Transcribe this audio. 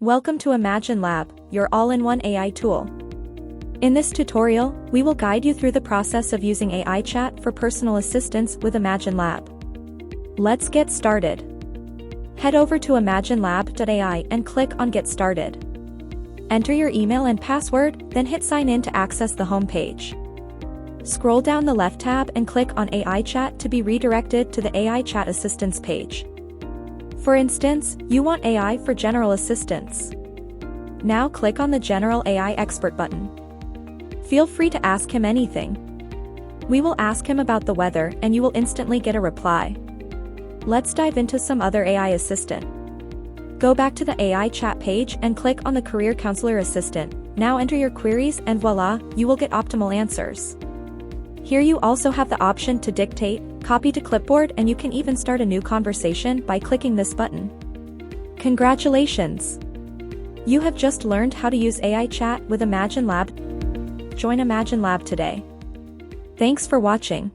Welcome to imaginelab, your all-in-one AI tool. In this tutorial, we will guide you through the process of using AI chat for personal assistance with imaginelab. Let's get started. Head over to imaginelab.ai and click on Get Started. Enter your email and password, then hit Sign In to access the home page. Scroll down the left tab and click on AI chat to be redirected to the AI chat assistance page. For instance, you want AI for general assistance. Now click on the General AI Expert button. Feel free to ask him anything. We will ask him about the weather and you will instantly get a reply. Let's dive into some other AI assistant. Go back to the AI chat page and click on the Career Counselor Assistant. Now enter your queries and voila, you will get optimal answers. Here you also have the option to dictate, copy to clipboard, and you can even start a new conversation by clicking this button. Congratulations! You have just learned how to use AI chat with imaginelab. Join imaginelab today. Thanks for watching.